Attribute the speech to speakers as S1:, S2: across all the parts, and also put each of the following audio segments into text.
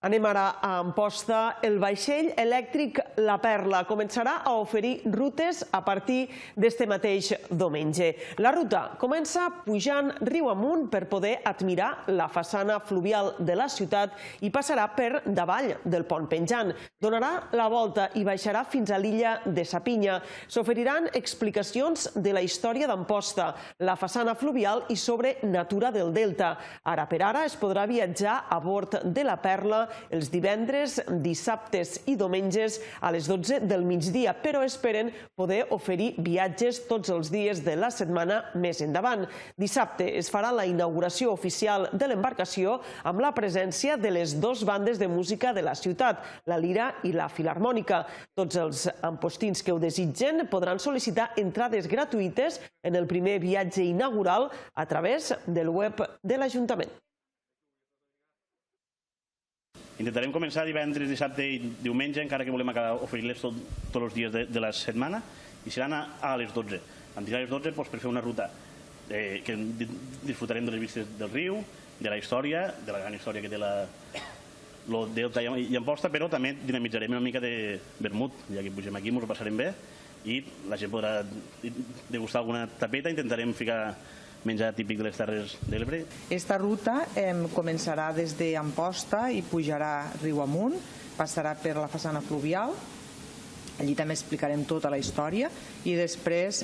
S1: Anem ara a Amposta. El vaixell elèctric La Perla començarà a oferir rutes a partir d'este mateix diumenge. La ruta comença pujant riu amunt per poder admirar la façana fluvial de la ciutat i passarà per davall del pont penjant. Donarà la volta i baixarà fins a l'illa de Sapinya. S'oferiran explicacions de la història d'Amposta, la façana fluvial i sobre natura del delta. Ara per ara es podrà viatjar a bord de La Perla els divendres, dissabtes i diumenges a les 12 del migdia, però esperen poder oferir viatges tots els dies de la setmana més endavant. Dissabte es farà la inauguració oficial de l'embarcació amb la presència de les dues bandes de música de la ciutat, la Lira i la Filharmònica. Tots els ampostins que ho desitgen podran sol·licitar entrades gratuïtes en el primer viatge inaugural a través del web de l'Ajuntament.
S2: Intentarem començar divendres, dissabte i diumenge, encara que volem acabar oferir-les tots els dies de la setmana, i seran a les 12. A les 12 per fer una ruta que disfrutarem de les vistes del riu, de la història, de la gran història que té el delta i Amposta, però també dinamitzarem una mica de vermut, ja que pugem aquí, ens ho passarem bé i la gent podrà degustar alguna tapeta. Intentarem ficar menjar típic de les Terres de l'Ebre.
S3: Esta ruta començarà des d'Amposta i pujarà riu amunt, passarà per la façana fluvial, allí també explicarem tota la història i després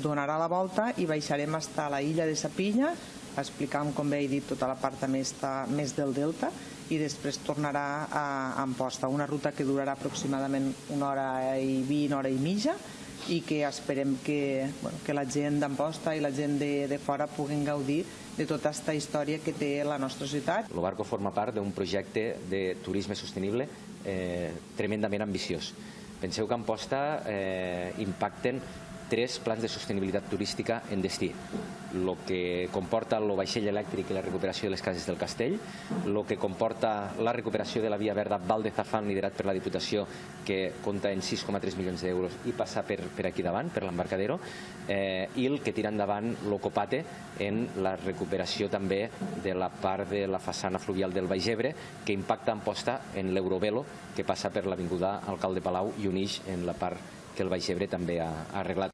S3: donarà la volta i baixarem fins a la illa de Sapinya, explicant, com bé he dit, tota la part més del delta i després tornarà a Amposta, una ruta que durarà aproximadament una hora i 20, hora i mitja, i que esperem que la gent d'Amposta i la gent de fora puguin gaudir de tota aquesta història que té la nostra ciutat.
S4: El barco forma part d'un projecte de turisme sostenible tremendament ambiciós. Penseu que a Amposta impacten 3 plans de sostenibilitat turística en destí. El que comporta el vaixell elèctric i la recuperació de les cases del castell, el que comporta la recuperació de la via verda Val de Zafán, liderat per la Diputació, que compta en 6,3 milions d'euros i passa per aquí davant, per l'embarcadero, i el que tira endavant l'Ocopate en la recuperació també de la part de la façana fluvial del Baix Ebre, que impacta a Amposta en l'Eurovelo, que passa per l'avinguda Alcalde Palau i uneix en la part que el Baix Ebre també ha arreglat.